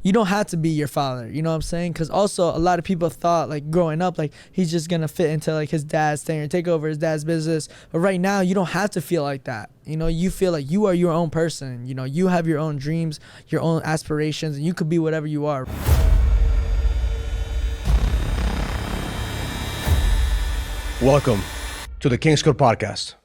you don't have to be your father. You know what I'm saying? Because also a lot of people thought like growing up like he's just gonna fit into like his dad's thing or take over his dad's business. But right now you don't have to feel like that. You know, you feel like you are your own person. You know, you have your own dreams, your own aspirations, and you could be whatever you are. Welcome to the King's Code Podcast.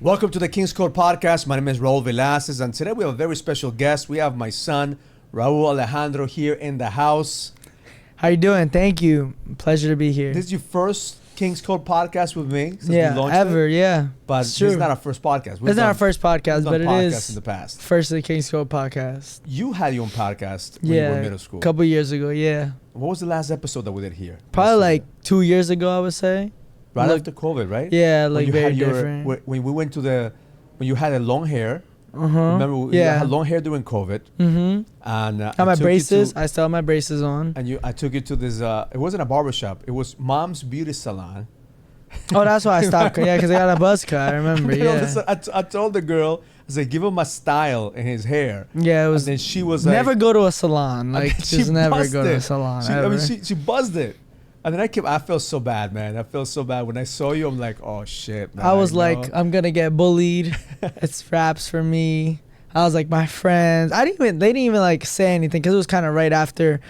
Welcome to the King's Code Podcast. My name is Raul Velasquez, and today we have a very special guest. We have my son, Raul Alejandro, here in the house. How you doing? Thank you. Pleasure to be here. This is your first King's Code Podcast with me since yeah, we launched ever, it. yeah. But it's this true. is not our first podcast. It's not our first podcast, but it podcasts is in the past. First of the King's Code podcast. You had your own podcast when you were in middle school. A couple years ago, yeah. What was the last episode that we did here? Probably like 2 years ago, I would say. Right after COVID, right? Yeah, like when you very had different. When we went to when you had a long hair. Uh-huh. Remember, you had long hair during COVID. Mm-hmm. And I had my braces. I still have my braces on. And I took you to this, it wasn't a barbershop. It was Mom's Beauty Salon. Oh, that's why I stopped. Yeah, because I got a buzz cut. I remember, I told the girl, I said, give him a style in his hair. Yeah, it was. And then she was never like, go to a salon. Like, just never go to a salon. She buzzed it. And then I felt so bad, man. I felt so bad. When I saw you, I'm like, oh, shit, man. I was like, I'm going to get bullied. It's raps for me. I was like, my friends. They didn't even like say anything because it was kind of right after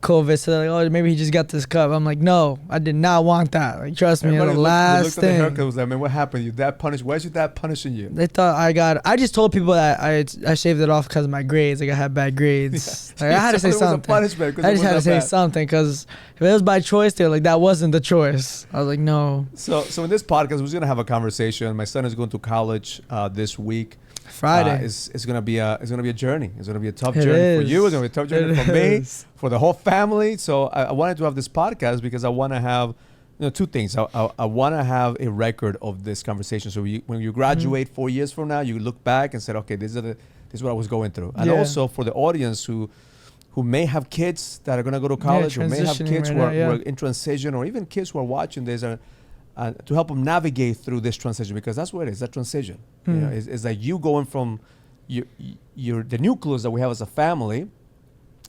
COVID. So they're like, oh, maybe he just got this cup. I'm like, no, I did not want that. Like, trust me, the last thing. At the haircut was like, man, what happened? Your dad punished? Why is your dad punishing you? They thought I just told people that I shaved it off because of my grades. Like I had bad grades. Yeah. Like, I had to say something. I just had to say something because if it was by choice, they were like, that wasn't the choice. I was like, no. So in this podcast, we're gonna have a conversation. My son is going to college this week. Friday. It's gonna be a journey. It's gonna be a tough journey for you. It's gonna be a tough journey for me, for the whole family. So I wanted to have this podcast because I want to have, two things. I want to have a record of this conversation. So when you graduate 4 years from now, you look back and say, okay, this is what I was going through. And also for the audience who may have kids that are gonna go to college, or may have kids who are in transition, or even kids who are watching this to help them navigate through this transition, because that's what it is, that transition. It's like you going from the nucleus that we have as a family,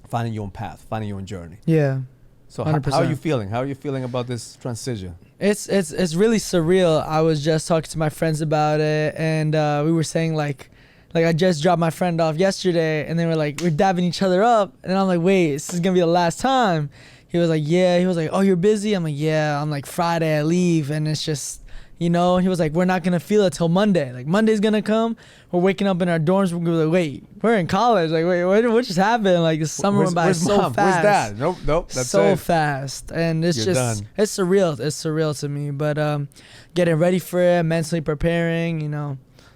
finding your own path, finding your own journey. Yeah. So how are you feeling? How are you feeling about this transition? It's really surreal. I was just talking to my friends about it, and we were saying like I just dropped my friend off yesterday, and they were like, we're dabbing each other up, and I'm like, wait, this is gonna be the last time. He was like, yeah. He was like, oh, you're busy? I'm like, yeah. I'm like, Friday I leave, and it's just, he was like, we're not gonna feel it till Monday. Like Monday's gonna come. We're waking up in our dorms. We're gonna be like, wait, we're in college. Like, wait, what just happened? Like the summer went by so fast. Where's dad? Nope. That's so fast, and it's You're just done. It's surreal. It's surreal to me. But getting ready for it, mentally preparing.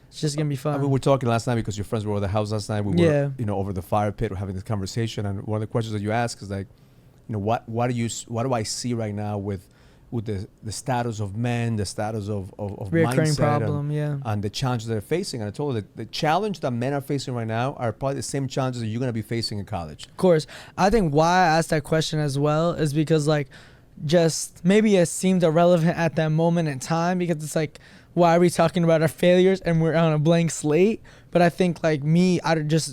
It's just gonna be fun. I mean, we were talking last night because your friends were over the house last night. We were, over the fire pit, we're having this conversation, and one of the questions that you ask is like, what do I see right now with the status of men, the status of reoccurring mindset problem, and the challenges they're facing. And I told her that the challenge that men are facing right now are probably the same challenges that you're going to be facing in college. Of course. I think why I asked that question as well is because like just maybe it seemed irrelevant at that moment in time, because it's like, why are we talking about our failures and we're on a blank slate? But I think like me,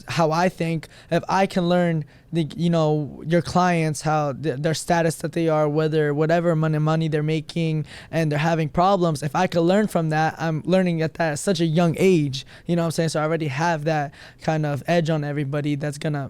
how I think, if I can learn your clients, how their status that they are, whatever money they're making and they're having problems, if I could learn from that, I'm learning at such a young age, you know what I'm saying? So I already have that kind of edge on everybody that's gonna,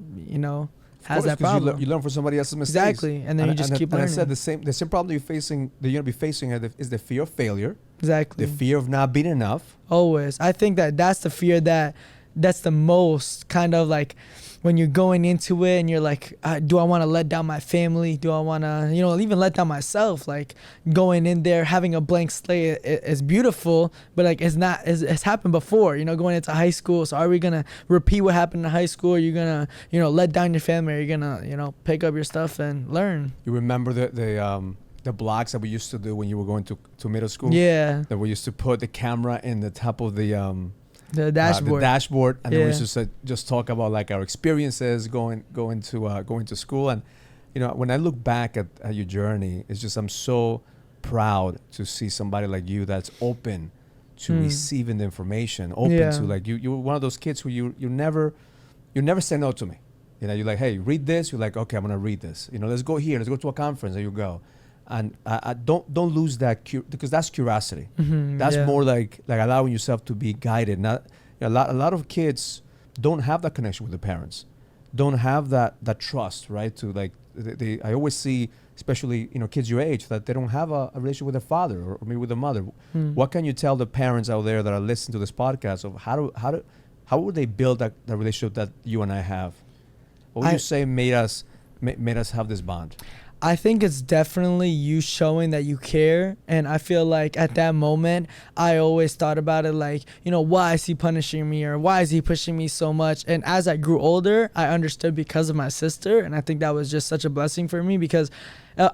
has that problem. You learn from somebody else's mistakes. Exactly, and then you just keep learning. And I said the same problem you're going to be facing is the fear of failure. Exactly. The fear of not being enough. Always. I think that's the fear that's the most kind of like when you're going into it and you're like, do I want to let down my family? Do I want to, even let down myself? Like going in there, having a blank slate is beautiful, but like it's happened before, going into high school. So are we going to repeat what happened in high school? Are you going to, let down your family? Or are you going to, pick up your stuff and learn? You remember the blocks that we used to do when you were going to middle school? Yeah. That we used to put the camera in the top of the dashboard. And then we used to just talk about like our experiences going to school. And when I look back at your journey, it's just I'm so proud to see somebody like you that's open to receiving the information, open Yeah. to like you're one of those kids who you never say no to me. You know, you're like, hey, read this. You're like, okay, I'm gonna read this. You know, let's go here. Let's go to a conference. There you go. And I don't lose that because that's curiosity. That's Yeah. more like allowing yourself to be guided. Not a lot of kids don't have that connection with the parents, don't have that trust, right? To like I always see, especially kids your age, that they don't have a relationship with their father or maybe with their mother. What can you tell the parents out there that are listening to this podcast of how would they build that relationship that you and I have? What would you say made us have this bond? I think it's definitely you showing that you care. And I feel like at that moment, I always thought about it like, why is he punishing me or why is he pushing me so much? And as I grew older, I understood because of my sister. And I think that was just such a blessing for me because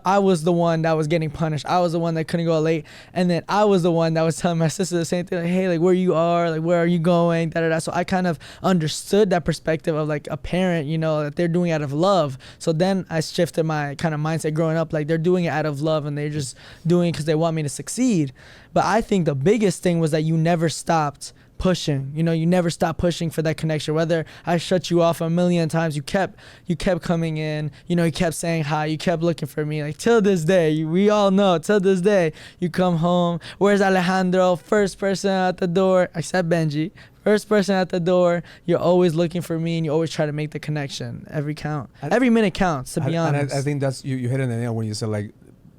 I was the one that was getting punished. I was the one that couldn't go late. And then I was the one that was telling my sister the same thing, like, hey, like where you are, like where are you going, da da da. So I kind of understood that perspective of like a parent, that they're doing it out of love. So then I shifted my kind of mindset growing up, like they're doing it out of love and they're just doing it because they want me to succeed. But I think the biggest thing was that you never stopped pushing. You never stop pushing for that connection. Whether I shut you off a million times, you kept coming in. You kept saying hi. You kept looking for me. Like till this day, we all know. Till this day, you come home. Where's Alejandro? First person at the door, except Benji. First person at the door. You're always looking for me, and you always try to make the connection. Every minute counts. To be honest, and I think that's you hit it on the nail when you said like,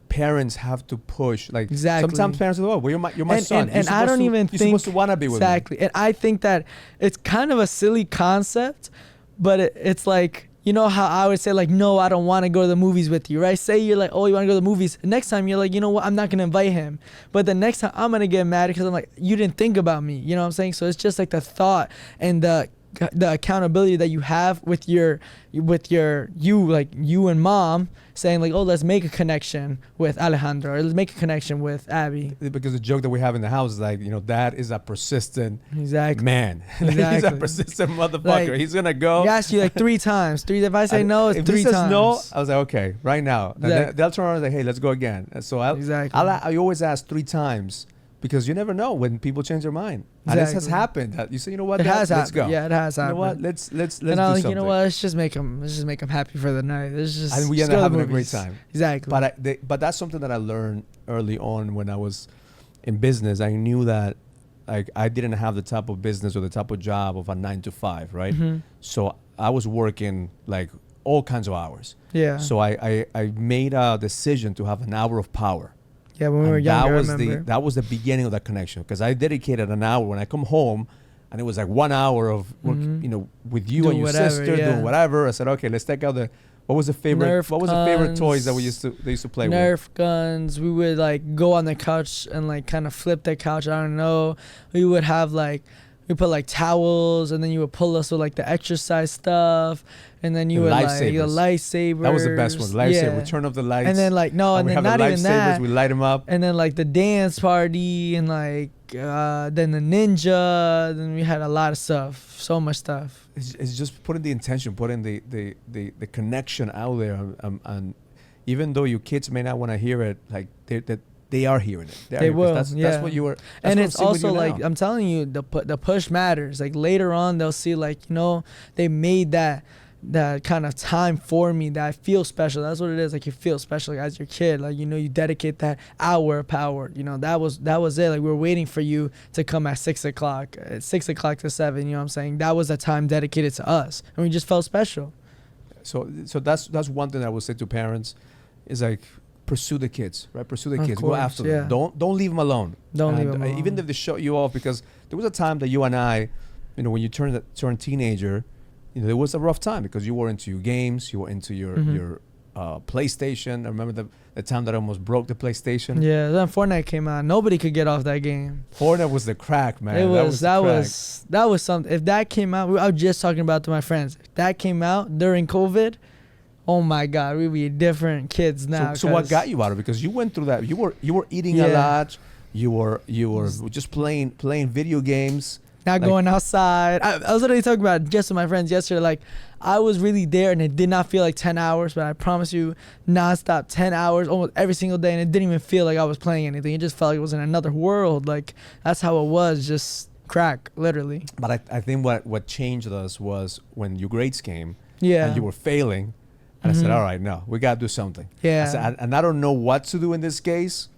parents have to push. Like exactly. Sometimes parents are like, well, you're my son. And I don't even think you're supposed to want to be with me. Exactly. And I think that it's kind of a silly concept, but it's like, how I would say like, no, I don't want to go to the movies with you, right? Say you're like, oh, you want to go to the movies. Next time you're like, you know what? I'm not going to invite him. But the next time I'm going to get mad because I'm like, you didn't think about me. You know what I'm saying? So it's just like the thought and the accountability that you have with you and mom saying like, oh, let's make a connection with Alejandro or let's make a connection with Abby. Because the joke that we have in the house is like, dad is a persistent man. Exactly. He's a persistent motherfucker. Like, he's gonna go. He asked you like 3 times. If I say no, it's if 3 he says times. no, I was like, okay, right now. Exactly. They'll turn around and say, hey, let's go again. And so I always ask 3 times. Because you never know when people change their mind. Exactly. And this has happened. You say, you know what, let's go. Yeah, it has happened. You know what, let's do something. You know what, let's just make them happy for the night. And we end up having a great time. Exactly. But that's something that I learned early on when I was in business. I knew that like I didn't have the type of business or the type of job of a 9 to 5, right? Mm-hmm. So I was working like all kinds of hours. Yeah. So I made a decision to have an hour of power. Yeah, when we were younger, that was the beginning of that connection because I dedicated an hour when I come home, and it was like 1 hour of work, with you and your sister doing whatever. I said, okay, let's take out what was the favorite toys that they used to play with? Nerf guns. We would like go on the couch and like kind of flip the couch. I don't know. We would have like. We put like towels, and then you would pull us with like the exercise stuff, and then you would like the lightsabers. That was the best one. Lightsaber, turn off the lights. And then like and then not even that. We light them up. And then like the dance party, and like then the ninja. Then we had a lot of stuff, so much stuff. It's just putting the intention, putting the connection out there, and even though your kids may not want to hear it, like they are hearing it. They will. That's what you were. And it's also like I'm telling you, the push matters. Like later on, they'll see like they made that kind of time for me that I feel special. That's what it is. Like you feel special as your kid. Like you dedicate that hour of power. That was it. Like we were waiting for you to come at 6 o'clock, at 6 o'clock to 7. You know what I'm saying? That was a time dedicated to us, and we just felt special. So that's one thing I would say to parents, is like. Pursue the kids, right? Pursue the kids. Go after them. Don't leave them alone. Don't leave them alone. Even if they shut you off, because there was a time that you and I, when you turned teenager, there was a rough time because you were into your games, you were into your PlayStation. I remember the time that I almost broke the PlayStation. Yeah, then Fortnite came out. Nobody could get off that game. Fortnite was the crack, man. That was something. If that came out, I was just talking about to my friends. If that came out during COVID. Oh my God, we'd be different kids now. So what got you out of it? Because you went through that. You were eating a lot. You were just playing video games. not going outside. I was literally talking about it just with my friends yesterday. Like, I was really there, and it did not feel like 10 hours, but I promise you, nonstop 10 hours almost every single day, and it didn't even feel like I was playing anything. It just felt like it was in another world. Like, that's how it was, just crack, literally. But I think what changed us was when your grades came, Yeah. and you were failing, and I said, all right, no, we got to do something. Yeah. I said, and I don't know what to do in this case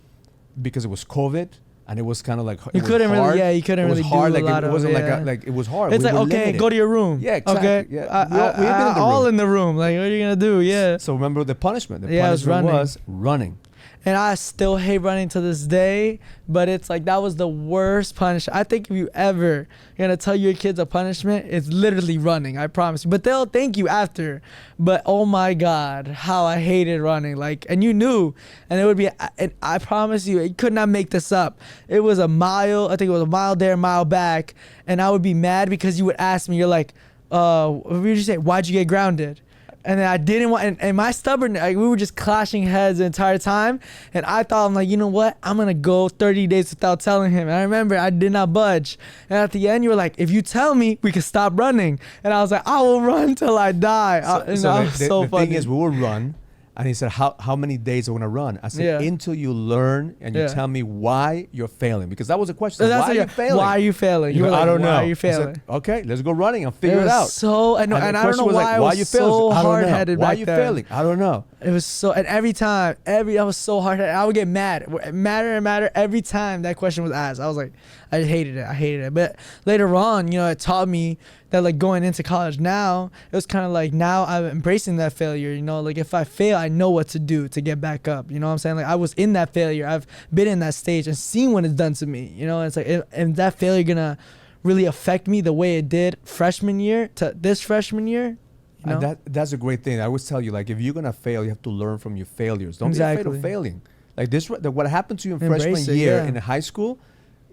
because it was COVID. And it was kind of like you couldn't really do a lot. It wasn't like it was hard. It's we like, okay, limited. go to your room. Yeah, exactly. Okay, Yeah. We've been in the all room. in the room. Like, what are you gonna do? Yeah. So remember the punishment. The Yeah, it was punishment running. was running. And I still hate running to this day, but it's like that was the worst punishment. I think if you ever gonna tell your kids a punishment, it's literally running. I promise you. But they'll thank you after. But oh my God, how I hated running. Like, and you knew, and it would be. And I promise you, you could not make this up. It was a mile. I think it was a mile there, a mile back, and I would be mad because you would ask me. You're like, what would you say? Why'd you get grounded? And then I didn't want, and my stubbornness, like, we were just clashing heads the entire time. And I thought, I'm like, you know what? I'm going to go 30 days without telling him. And I remember I did not budge. And at the end, you were like, if you tell me, we can stop running. And I was like, I will run till I die. The funny. thing is, we will run. And he said, how many days are we going to run? I said, until you learn and you tell me why you're failing. Because that was the question. Why are you failing? Why are you failing? You were like, I don't know. Why are you failing? Said, okay, let's go running and figure it out. So, and I don't know why I was so hard-headed back then. Why are you failing? I don't know. It was so, and every time, I was so hard-headed. I would get madder every time that question was asked. I was like, I hated it. But later on, it taught me that, like, going into college now, it was kind of like, now I'm embracing that failure. Like, if I fail, I know what to do to get back up. You know what I'm saying? Like, I was in that failure. I've been in that stage and seen what it's done to me. It's like, and that failure gonna really affect me the way it did freshman year to this freshman year. And that's a great thing. I always tell you, like, if you're gonna fail, you have to learn from your failures. Don't be afraid of failing. Like what happened to you in freshman year in high school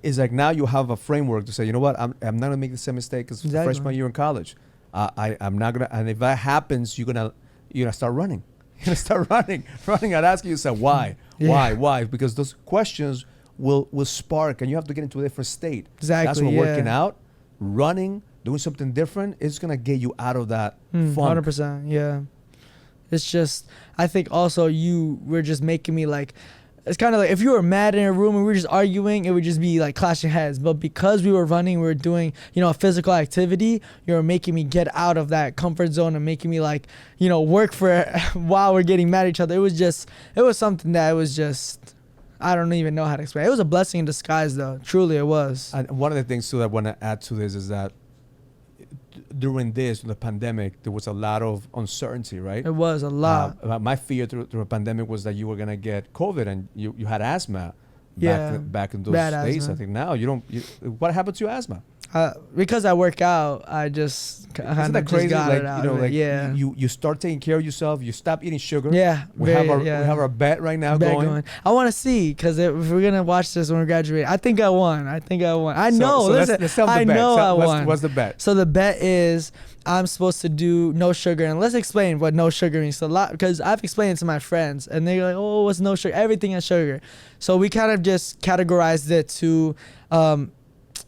is like, now you have a framework to say, you know what, I'm not gonna make the same mistake as freshman year in college. I'm not gonna, and if that happens, you're gonna start running. You're gonna start running. I'd ask yourself why, why? Because those questions will spark, and you have to get into a different state. Exactly. That's what working out, running, doing something different is gonna get you out of that funk. 100%. Yeah. It's just, I think also you were just making me like, it's kind of like if you were mad in a room and we were just arguing, it would just be like clashing heads. But because we were running, we were doing, a physical activity, you were making me get out of that comfort zone and making me like, work for it while we're getting mad at each other. It was something that was just, I don't even know how to explain. It was a blessing in disguise though. Truly it was. And one of the things too that I want to add to this is that during the pandemic, there was a lot of uncertainty, right? It was a lot. My fear through the pandemic was that you were gonna get COVID and you had asthma. Back in those days. Asthma. I think now you don't. What happened to your asthma? Because I work out, I just kind of just got it out. You start taking care of yourself. You stop eating sugar. Yeah, we have our bet right now going. I want to see, because if we're gonna watch this when we graduate, I think I won. I know. Listen, let's tell I the bet. know I won. What's the bet? So the bet is I'm supposed to do no sugar, and let's explain what no sugar means. Because I've explained it to my friends, and they're like, "Oh, what's no sugar? Everything has sugar." So we kind of just categorized it to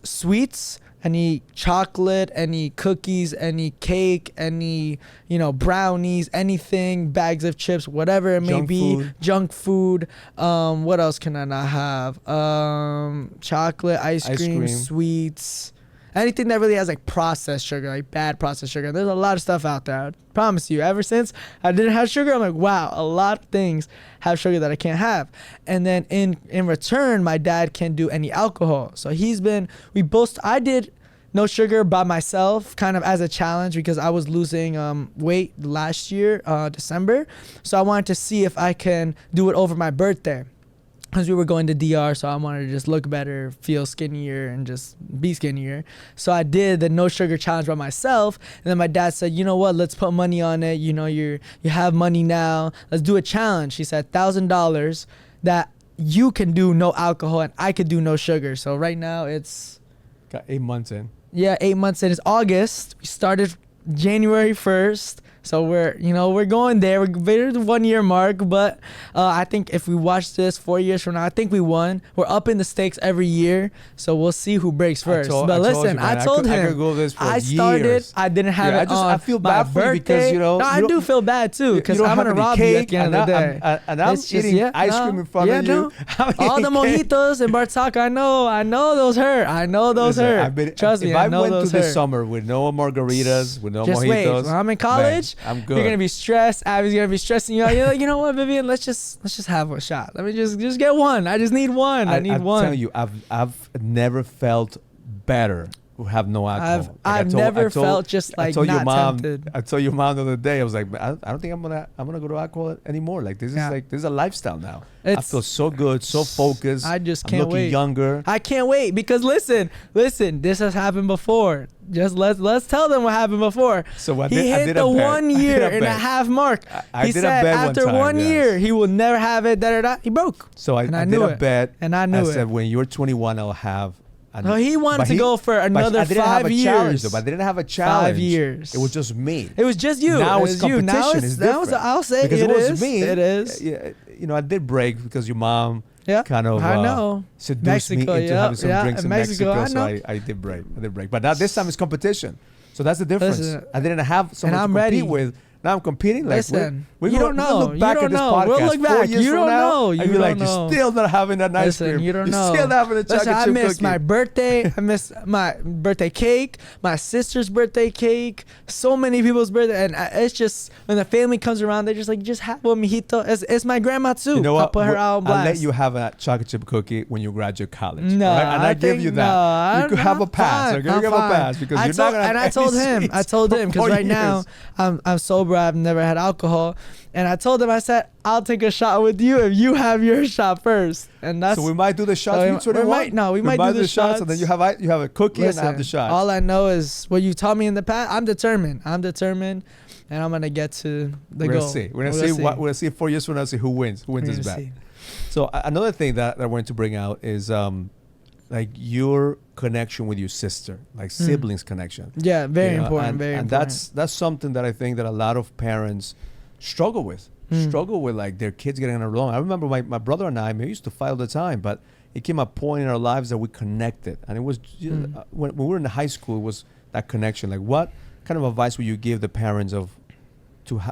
sweets. Any chocolate, any cookies, any cake, any, brownies, anything, bags of chips, whatever it may be. Junk food. What else can I not have? Chocolate, ice cream, sweets. Anything that really has like processed sugar, like bad processed sugar. There's a lot of stuff out there. I promise you. Ever since I didn't have sugar, I'm like, wow, a lot of things have sugar that I can't have. And then in return, my dad can't do any alcohol. So I did no sugar by myself, kind of as a challenge, because I was losing weight last year, December. So I wanted to see if I can do it over my birthday, because we were going to DR, so I wanted to just look better, feel skinnier, and just be skinnier. So I did the no sugar challenge by myself, and then my dad said, you know what, let's put money on it. You have money now. Let's do a challenge. He said $1,000 that you can do no alcohol and I could do no sugar. So right now it's... Got 8 months in. Yeah, 8 months in. It's August. We started January 1st. So we're going there. We're the 1 year mark, but I think if we watch this 4 years from now, I think we won. We're up in the stakes every year, so we'll see who breaks first. But listen, I told him I started. Years. I didn't have it on I feel bad for you because No, I do feel bad too because I'm gonna rob you at the end of the day. And I'm eating ice cream in front of you. All the mojitos in Bartaca, I know those hurt. I know those hurt. Trust me, if I know went those to hurt. this summer with no mojitos, with no just mojitos. Wait, when I'm in college, man, I'm good. You're gonna be stressed. Abby's gonna be stressing you out. You're like, you know what, Vivian? Let's just have a shot. Let me just get one. I just need one. I need one. I'm telling you, I've never felt better. Who have no alcohol. I've never felt just like not tempted. I told your mom the other day. I was like, I don't think I'm gonna go to alcohol anymore. Like this is a lifestyle now. I feel so good, so focused. I just I'm can't wait. Younger. I can't wait because listen. This has happened before. Just let's tell them what happened before. So he hit the 1 year and a half mark. He said after 1 year he will never have it. He broke. So I did a bet, and I knew it. I said when you're 21, I'll have. No, he wanted to go for another 5 years. But I didn't have a challenge. 5 years. It was just me. It was just you. Now it's competition. It's different. I'll say because it was me. It is. Yeah, I did break because your mom kind of I know. seduced me into having some drinks in Mexico. I know. So I did break. But now this time it's competition. So that's the difference. Listen, I didn't have someone to compete with. Now I'm competing. Like, listen, you don't know. Look back at this podcast. We'll look back. You don't know. And you're like, you're still not having that ice cream. You don't know. You're still not having a chocolate chip cookie. I missed my birthday. I missed my birthday cake, my sister's birthday cake, so many people's birthday. And it's just, when the family comes around, they're just like, just have one, mijito. It's my grandma too. You know what? I'll put her out on blast. I'll let you have a chocolate chip cookie when you graduate college. No, right? And I give you that. You could have a pass. I'm gonna give a pass because you're not gonna. And I told him because right now I'm sober. I've never had alcohol. And I told him, I said, I'll take a shot with you if you have your shot first. And that's so we might do the shots. We might do the shots. And then you have a cookie. Listen, and I have the shot. All I know is what you taught me in the past. I'm determined, and I'm gonna get to the goal. We're gonna see 4 years from now. See who wins this bet. So another thing that I wanted to bring out is like your connection with your sister, like siblings connection. Yeah, very important. And that's something that I think that a lot of parents struggle with like their kids getting along. I remember my brother and I used to fight all the time, but it came a point in our lives that we connected, and it was when we were in high school, it was that connection. Like, what kind of advice would you give the parents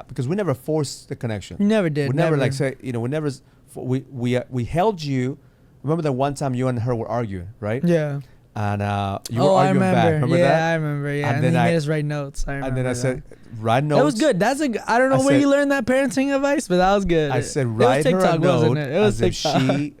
because we never forced the connection. You never did. We never like say, we held you. Remember that one time you and her were arguing, right? Yeah. And you were arguing back. Remember that? Yeah, I remember. Yeah, and then he made us write notes. And then I said, write notes. That was good. I don't know where you learned that parenting advice, but that was good. I said, write her a note as if she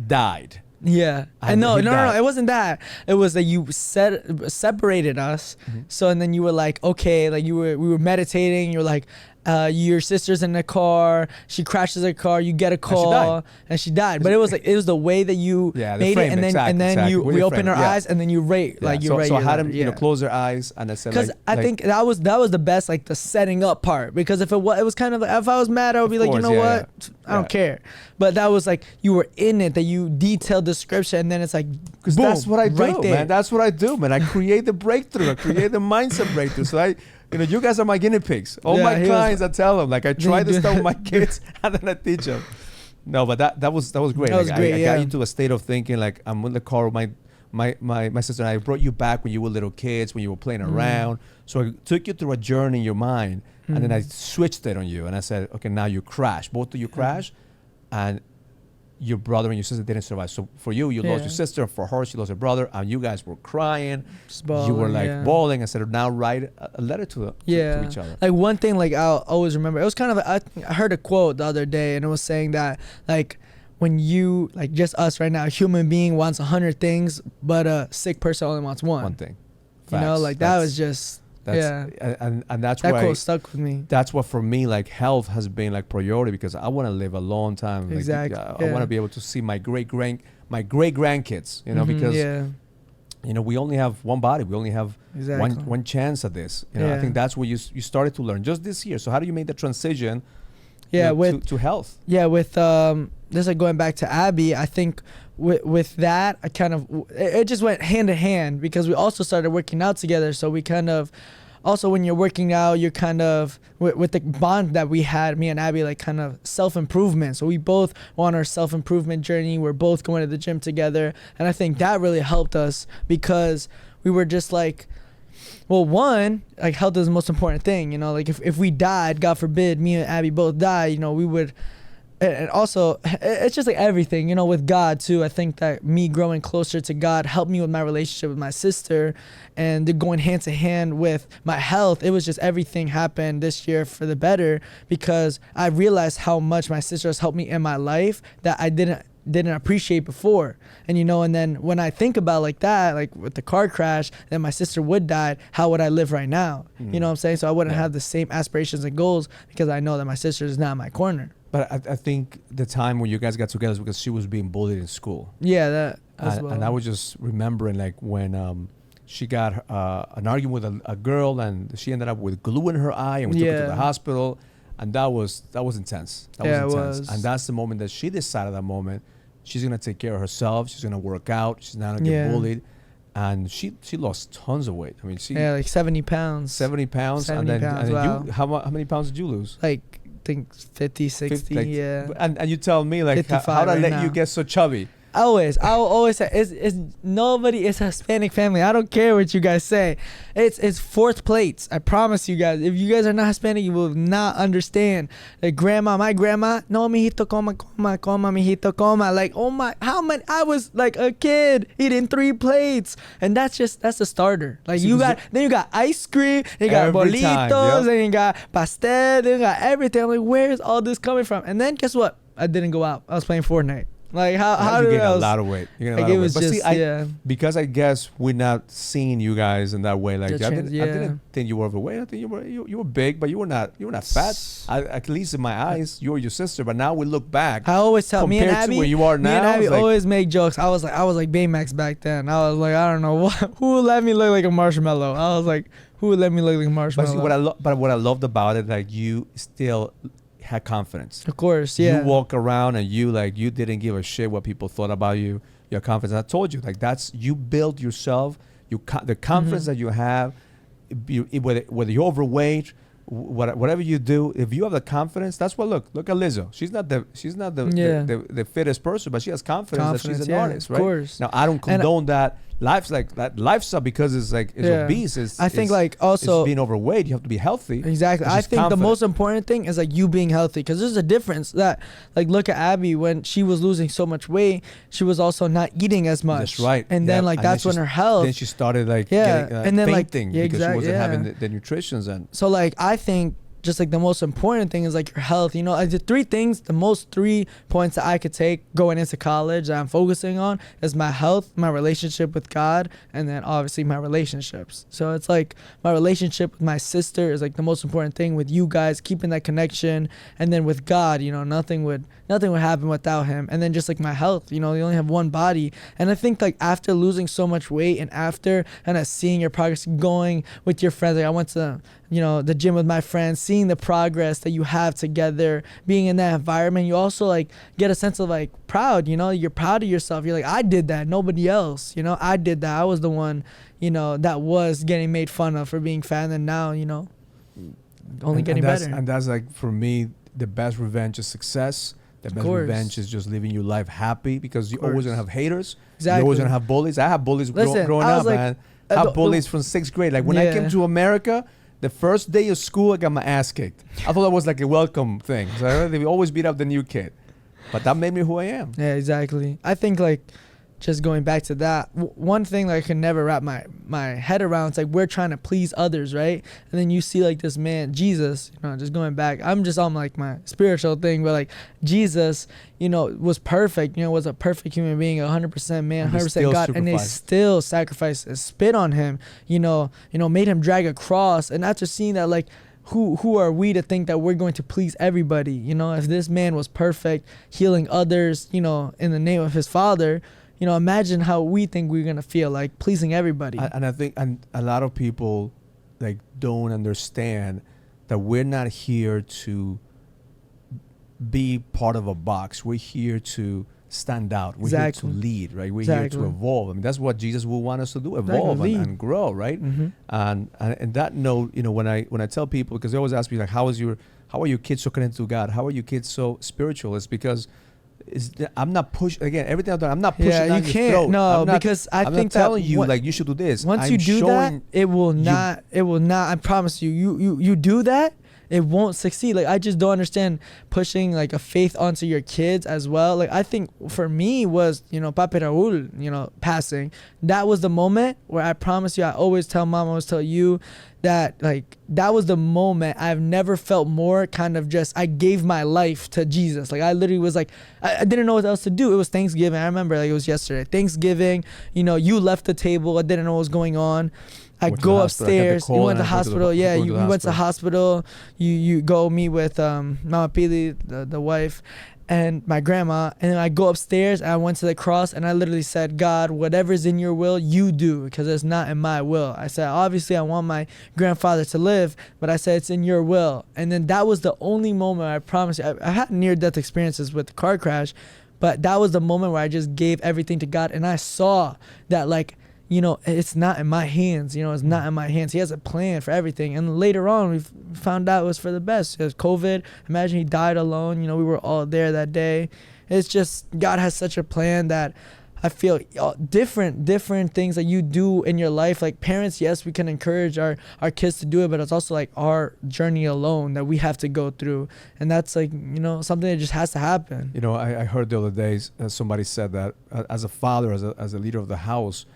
died. Yeah. And no, it wasn't that. It was that you separated us. Mm-hmm. So, and then you were like, okay, like we were meditating. You're like, your sister's in the car. She crashes her car. You get a call, and she died. But it was the way that you made it, and then we opened her eyes, and then you rate you rate. So I had him close her eyes, and I said, because I think that was the best, like the setting up part. Because if it was kind of like, if I was mad, I would be like, you know what, I don't care. But that was like you were in it, that you detailed description, and then it's like, because that's what I do, man. That's what I do, man. I create the breakthrough. I create the mindset breakthrough. So you guys are my guinea pigs. All my clients, I tell them, like, I try this stuff with my kids, and then I teach them. No, but that was great. That was great. I got you to a state of thinking, like, I'm in the car with my sister, and I brought you back when you were little kids, when you were playing around. So I took you through a journey in your mind, and then I switched it on you, and I said, okay, now you crash. Both of you crash, and your brother and your sister didn't survive. So for you lost your sister. For her, she lost her brother. And you guys were crying. You were like bawling. Instead of now write a letter to each other. Like one thing, like I'll always remember. It was kind of I heard a quote the other day, and it was saying that like when you like just us right now, a human being wants 100 things, but a sick person only wants one. One thing. Facts. Like that was just. And that's that why quote stuck with me. That's what for me, like, health has been like priority, because I want to live a long time. Exactly. Like, I want to be able to see my great grandkids, because we only have one body. We only have one chance at this. I think that's what you started to learn just this year. So how do you make the transition to health? Yeah, with this, like going back to Abby, I think with that, I kind of, it just went hand in hand, because we also started working out together. So we kind of also when you're working out, you're kind of with the bond that we had, me and Abby, like kind of self-improvement. So we both were on our self-improvement journey. We're both going to the gym together. And I think that really helped us because we were just like, well, one, like health is the most important thing, you know, like if we died, God forbid, me and Abby both die, you know, we would, and also it's just like everything, you know, with God too. I think that me growing closer to God helped me with my relationship with my sister, and they're going hand to hand with my health. It was just everything happened this year for the better because I realized how much my sister has helped me in my life that I didn't appreciate before. And you know, and then when I think about like that, like with the car crash, then my sister would die, how would I live right now? You know what I'm saying? So I wouldn't have the same aspirations and goals because I know that my sister is not in my corner. But I think the time when you guys got together is because she was being bullied in school. Yeah, that as well. And I was just remembering like when she got an argument with a girl and she ended up with glue in her eye and we took her to the hospital. And that was intense. That was intense. It was. And that's the moment that she decided that moment she's going to take care of herself. She's going to work out. She's not going to get bullied. And she lost tons of weight. I mean, like 70 pounds. 70 pounds. 70 and then, pounds, and then wow. how many pounds did you lose? Like, I think 50, 60, yeah. And you tell me, like, how did I let you get so chubby? I'll always say it's nobody is a Hispanic family. I don't care what you guys say. It's fourth plates. I promise you guys. If you guys are not Hispanic, you will not understand. Like my grandma, no mijito, coma, mijito, coma. Like, oh my, how many? I was like a kid eating 3 plates, and that's the starter. Like you got ice cream, then you got bolitos, then you got pastel, then you got everything. I'm like, where is all this coming from? And then guess what? I didn't go out. I was playing Fortnite. Like how you did gain a lot of weight? You gain a lot of weight. But see, because I guess we're not seeing you guys in that way. Like I didn't think you were overweight. I think you were big, but you were not fat. At least in my eyes, you were your sister. But now we look back. I always tell me and Abby, where you are now, me and Abby always make jokes. I was like Baymax back then. I was like, I don't know who would let me look like a marshmallow. I was like, who would let me look like a marshmallow? But what I loved about it, like you still had confidence. Of course, yeah. You walk around and you didn't give a shit what people thought about you. Your confidence. I told you, like that's you build yourself. The confidence that you have, whether you're overweight, whatever you do, if you have the confidence, that's what. Look at Lizzo. She's not the fittest person, but she has confidence that she's an artist, right? Of course. Now I don't condone that. Lifestyle because it's obese. I think like also it's being overweight. You have to be healthy. Exactly. I think the most important thing is like you being healthy because there's a difference that like look at Abby when she was losing so much weight, she was also not eating as much. That's right. And then like that's when her health. Then she started getting and then fainting because she wasn't having the nutrition. And so like I think just like the most important thing is like your health, you know, like the 3 things, the most 3 points that I could take going into college that I'm focusing on is my health, my relationship with God, and then obviously my relationships. So it's like my relationship with my sister is like the most important thing with you guys, keeping that connection, and then with God, you know, nothing would happen without him. And then just like my health, you know, you only have one body. And I think like after losing so much weight and after kind of seeing your progress going with your friends, like I went to, you know, the gym with my friends, seeing the progress that you have together, being in that environment, you also like get a sense of like proud, you know, you're proud of yourself. You're like, I did that, nobody else, you know, I did that. I was the one, you know, that was getting made fun of for being fat, and now, you know, only getting better. And that's like, for me, the best revenge is success. The best revenge is just living your life happy because you're always going to have haters. Exactly. You're always going to have bullies. I have bullies growing up, like, man. I have bullies from 6th grade. Like when I came to America, the first day of school, I got my ass kicked. I thought that was like a welcome thing. So they always beat up the new kid. But that made me who I am. Yeah, exactly. I think like just going back to that, one thing that I can never wrap my head around, it's like we're trying to please others, right? And then you see like this man, Jesus, you know, just going back, I'm just on like my spiritual thing, but like Jesus, you know, was perfect, you know, was a perfect human being, 100% man, 100% God, and they still sacrificed and spit on him, you know, made him drag a cross. And after seeing that, like, who are we to think that we're going to please everybody? You know, if this man was perfect, healing others, you know, in the name of his Father, you know, imagine how we think we're going to feel, like pleasing everybody. And I think and a lot of people like don't understand that we're not here to be part of a box. We're here to stand out. We're Exactly. here to lead, right? We're Exactly. here to evolve. I mean, that's what Jesus will want us to do: evolve and grow, right? Mm-hmm. And that note, you know, when I tell people, because they always ask me like, how are your kids so connected to God? How are your kids so spiritual? It's because I'm not pushing, again, everything I've done, I'm not pushing Yeah, down you your can't. throat. No, I'm not, because I I'm think not telling that you like you should do this. once I'm you do that, showing it will not. I promise you. You do that, it won't succeed. Like, I just don't understand pushing like a faith onto your kids as well. Like, I think for me was, you know, Papi Raul, you know, passing. That was the moment where I promise you, I always tell mom, I always tell you that, like, that was the moment I've never felt more kind of just, I gave my life to Jesus. Like, I literally was like, I didn't know what else to do. It was Thanksgiving. I remember, like, it was yesterday. Thanksgiving, you know, you left the table. I didn't know what was going on. I go upstairs. You went to the hospital. Yeah, you went to the hospital. You go meet with Mama Pili, the wife, and my grandma. And then I go upstairs. And I went to the cross, and I literally said, God, whatever's in your will, you do, because it's not in my will. I said, obviously, I want my grandfather to live, but I said, it's in your will. And then that was the only moment, I promise you. I had near-death experiences with the car crash, but that was the moment where I just gave everything to God, and I saw that, like, you know, it's not in my hands. You know, it's not in my hands. He has a plan for everything. And later on, we found out it was for the best. It was COVID. Imagine he died alone. You know, we were all there that day. It's just, God has such a plan that I feel different things that you do in your life. Like, parents, yes, we can encourage our kids to do it, but it's also like our journey alone that we have to go through. And that's, like, you know, something that just has to happen. You know, I heard the other day somebody said that as a father, as a leader of the house,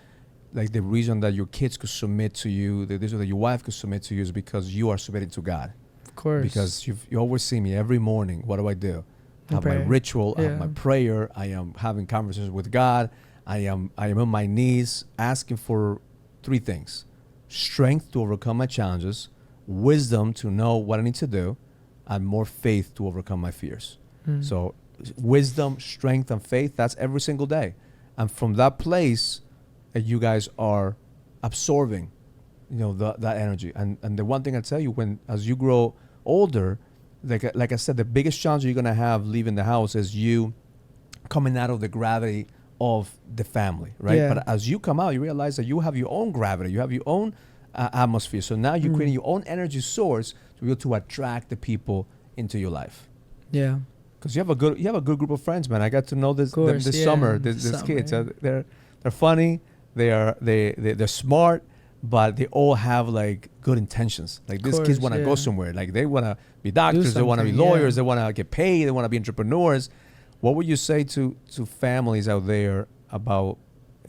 like, the reason that your kids could submit to you, the reason that your wife could submit to you, is because you are submitting to God. Of course. Because you always see me every morning. What do? I have my ritual. I have my prayer. I am having conversations with God. I am on my knees asking for 3 things: strength to overcome my challenges, wisdom to know what I need to do, and more faith to overcome my fears. So wisdom, strength, and faith, that's every single day. And from that place, you guys are absorbing, you know, that energy. And the one thing I tell you, as you grow older, like I said, the biggest challenge you're gonna have leaving the house is you coming out of the gravity of the family, right? Yeah. But as you come out, you realize that you have your own gravity, you have your own atmosphere. So now you're creating your own energy source to be able to attract the people into your life. Yeah. Because you have a good group of friends, man. I got to know this summer. These kids, they're funny. They're smart, but they all have, like, good intentions. Like, these kids want to go somewhere. Like, they want to be doctors, they want to be lawyers, they want to get paid, they want to be entrepreneurs. What would you say to families out there about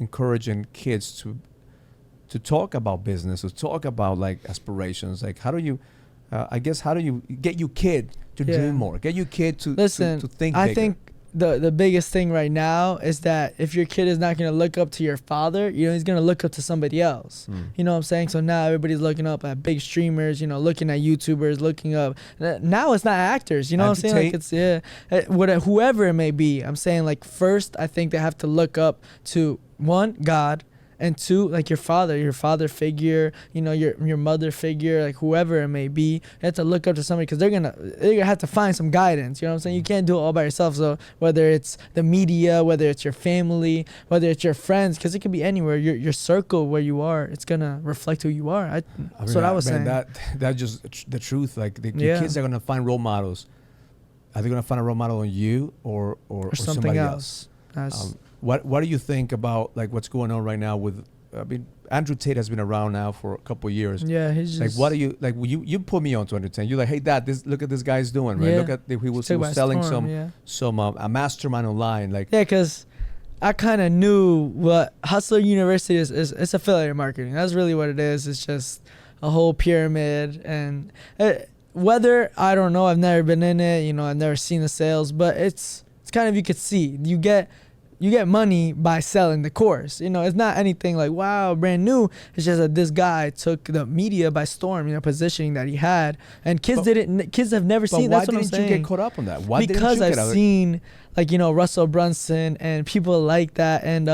encouraging kids to talk about business, to talk about, like, aspirations? Like, how do you get your kid to dream more? Get your kid to think bigger? I think the biggest thing right now is that if your kid is not going to look up to your father, you know, he's going to look up to somebody else. You know what I'm saying? So now everybody's looking up at big streamers, you know, looking at YouTubers, looking up. Now it's not actors, you know what I'm saying? Like, it's, whoever it may be. I'm saying, like, first, I think they have to look up to, 1, God, and 2, like, your father figure, you know, your mother figure, like, whoever it may be. You have to look up to somebody, because they're gonna have to find some guidance. You know what I'm saying? You can't do it all by yourself. So whether it's the media, whether it's your family, whether it's your friends, because it could be anywhere. Your circle where you are, it's gonna reflect who you are. That's what I was saying. That's just the truth. Like, the kids are gonna find role models. Are they gonna find a role model on you or something else? What do you think about, like, what's going on right now with? I mean, Andrew Tate has been around now for a couple of years. Yeah, he's just, like, what do you like? You put me on to Andrew Tate. You're like, hey, Dad, look at this guy's doing, right? Yeah. Look at he was selling some a mastermind online, like. Yeah, because I kind of knew what Hustler University is. It's affiliate marketing. That's really what it is. It's just a whole pyramid, and whether, I don't know. I've never been in it. You know, I've never seen the sales, but it's kind of, you could see you get money by selling the course. You know, it's not anything like, wow, brand new. It's just that this guy took the media by storm, you know, positioning that he had. And kids have never seen. That's what I'm saying. Why didn't you get caught up on that? Because I've seen, like, you know, Russell Brunson and people like that, and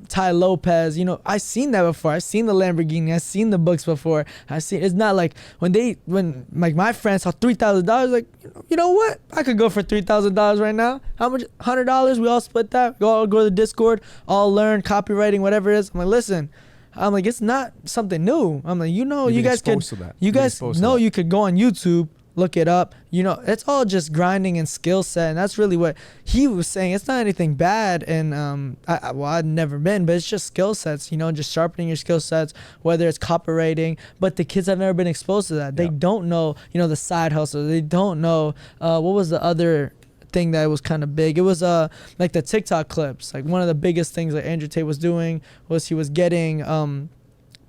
Ty Lopez. You know, I've seen that before. I've seen the Lamborghini. I've seen the books before. It's not like when like my friends saw $3,000, like, you know what? I could go for $3,000 right now. How much? $100. We all split that. Go to the Discord. All learn copywriting, whatever it is. I'm like, listen. I'm like, it's not something new. I'm like, you know, you guys could, you guys know you could go on YouTube, look it up. You know, it's all just grinding and skill set, and that's really what he was saying. It's not anything bad, and I've never been, but it's just skill sets. You know, just sharpening your skill sets, whether it's copywriting. But the kids have never been exposed to that. They don't know, you know, the side hustle. They don't know what was the other thing that was kind of big. It was like the TikTok clips. Like one of the biggest things that Andrew Tate was doing was he was getting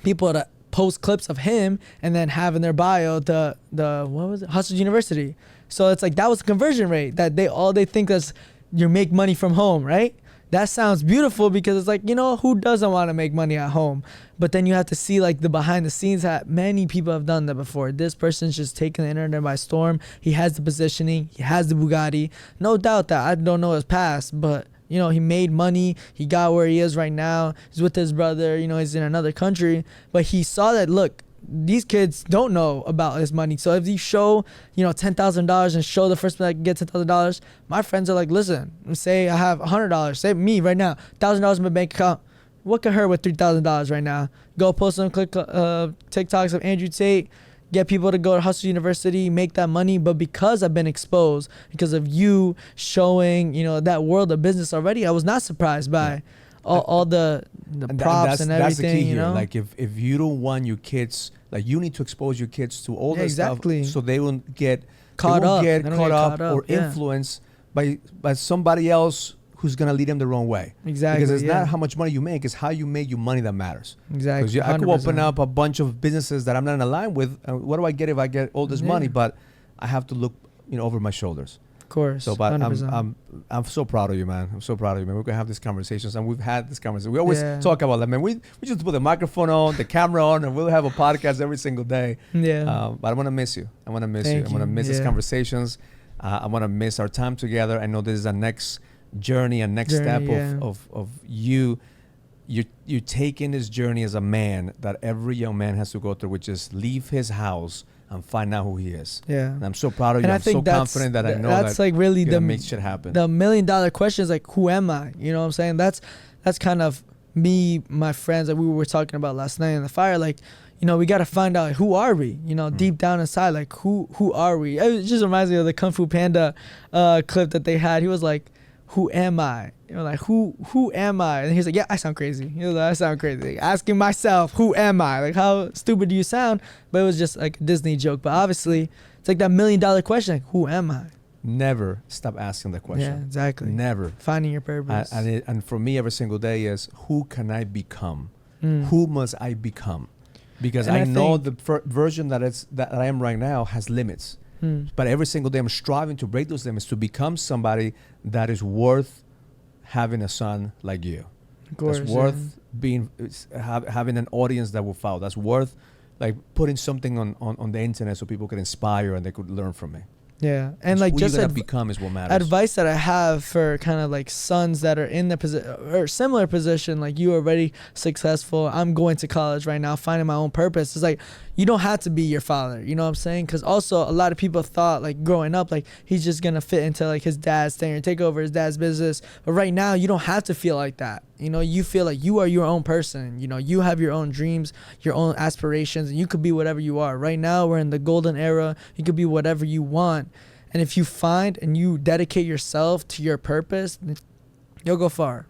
people to post clips of him and then have in their bio the what was it, Hustle University. So it's like that was the conversion rate that they think that's you make money from home, right? That sounds beautiful because it's like, you know, who doesn't want to make money at home? But then you have to see like the behind the scenes that many people have done that before. This person's just taking the internet by storm. He has the positioning. He has the Bugatti. No doubt that I don't know his past, but, you know, he made money. He got where he is right now. He's with his brother. You know, he's in another country. But he saw that, look, these kids don't know about his money. So if you show, you know, $10,000 and show the first one that can get $10,000, my friends are like, listen, say I have $100. Say me right now, $1,000 in my bank account. What can hurt with $3,000 right now? Go post some TikToks of Andrew Tate, get people to go to Hustle University, make that money. But because I've been exposed, because of you showing, you know, that world of business already, I was not surprised by all the props and everything. That's the key here. You know? Like if you don't want your kids, like you need to expose your kids to all this stuff so they won't get caught up or influenced by somebody else who's gonna lead them the wrong way. Exactly. Because it's not how much money you make; it's how you make your money that matters. Exactly. Because I could open up a bunch of businesses that I'm not in line with. What do I get if I get all this money? But I have to look, you know, over my shoulders. Of course. So, but I'm so proud of you, man. I'm so proud of you, man. We're gonna have these conversations, and we've had this conversation. We always talk about that, man. We just put the microphone on, the camera on, and we'll have a podcast every single day. Yeah. But I want to miss you. I want to miss you. I want to miss these conversations. I want to miss our time together. I know this is a next journey and next step of you taking this journey as a man that every young man has to go through, which is leave his house and find out who he is. Yeah. And I'm so proud of you. I'm so confident that I know that's that like really the make shit happen. The $1 million question is like, who am I? You know what I'm saying? That's kind of me, my friends that we were talking about last night in the fire. Like, you know, we got to find out, who are we? You know, deep down inside, like who are we? It just reminds me of the Kung Fu Panda clip that they had. He was like, who am I? You know, like who am I? And he's like, yeah, I sound crazy. He was like, I sound crazy. Asking myself, who am I? Like, how stupid do you sound? But it was just like a Disney joke. But obviously, it's like that $1 million question. Like, who am I? Never stop asking the question. Yeah, exactly. Never. Finding your purpose. And for me, every single day is, who can I become? Who must I become? Because I know the version that I am right now has limits. But every single day I'm striving to break those limits to become somebody that is worth having a son like you. Of course, that's worth having an audience that will follow. That's worth like putting something on the internet so people can inspire and they could learn from me. Yeah, and like just become is what matters. Advice that I have for kind of like sons that are in the position or similar position, like you already successful. I'm going to college right now, finding my own purpose. It's like you don't have to be your father. You know what I'm saying? Because also a lot of people thought like growing up, like he's just gonna fit into like his dad's thing or take over his dad's business. But right now, you don't have to feel like that. You know, you feel like you are your own person. You know, you have your own dreams, your own aspirations, and you could be whatever you are. Right now, we're in the golden era. You could be whatever you want. And if you find and you dedicate yourself to your purpose, you'll go far.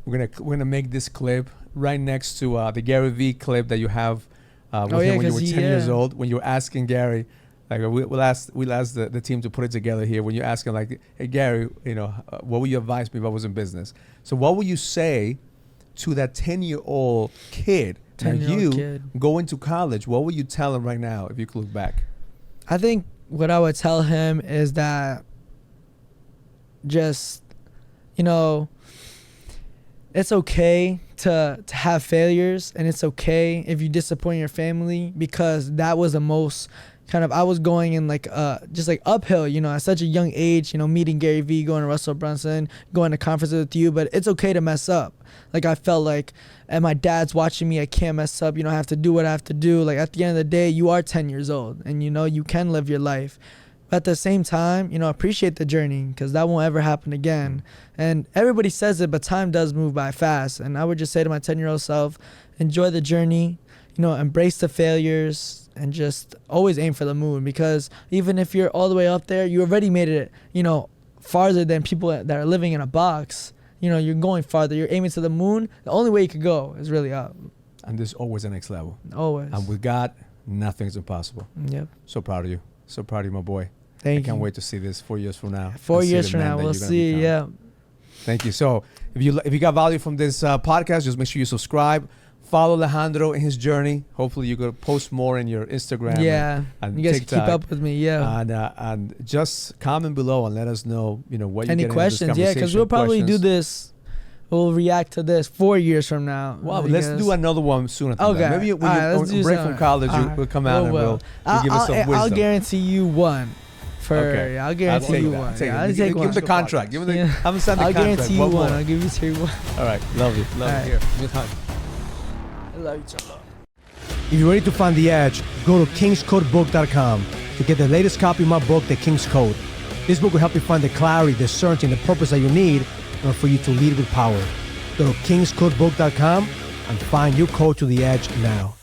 We're gonna make this clip right next to the Gary Vee clip that you have with him when you were 10 years old. When you were asking Gary, like we'll ask the team to put it together here. When you ask him like, hey Gary, you know, what would you advise me if I was in business? So what would you say to that 10-year-old kid? 10-year-old kid going to college. What would you tell him right now if you could look back? I think what I would tell him is that just, you know, it's okay to have failures, and it's okay if you disappoint your family, because that was the most kind of I was going in like just like uphill, you know, at such a young age, you know, meeting Gary Vee, going to Russell Brunson, going to conferences with you, but it's okay to mess up. Like I felt like, and my dad's watching me, I can't mess up, you know, I have to do what I have to do. Like at the end of the day, you are 10 years old and you know, you can live your life. But at the same time, you know, appreciate the journey because that won't ever happen again. And everybody says it, but time does move by fast. And I would just say to my 10-year-old self, enjoy the journey, you know, embrace the failures and just always aim for the moon, because even if you're all the way up there, you already made it, you know, farther than people that are living in a box. You know, you're going farther. You're aiming to the moon. The only way you could go is really up. And there's always a next level. Always. And with God, nothing's impossible. Yep. So proud of you. So proud of you, my boy. Thank you. I can't wait to see this 4 years from now. 4 years from now, we'll see. Yeah. Thank you. So if you got value from this podcast, just make sure you subscribe. Follow Alejandro in his journey. Hopefully you could post more in your Instagram. Yeah. And you guys TikTok. keep up with me. Yeah. And just comment below and let us know, you know, what you any get questions. in this Yeah, because we'll probably do this. We'll react to this 4 years from now. Well, let's do another one sooner. Okay. Maybe when you break from college, we'll come out and we'll give us some wisdom. I'll guarantee you one. Okay. I'll guarantee you one. I'll take one. Give him the contract. Give him the. I'm sending the contract. I'll guarantee you one. I'll give you 3 one. All right. Love you. Love you. Here. Give me time. I love you so much. If you're ready to find the edge, go to kingscodebook.com to get the latest copy of my book, The King's Code. This book will help you find the clarity, the certainty, and the purpose that you need in order for you to lead with power. Go to kingscodebook.com and find your code to the edge now.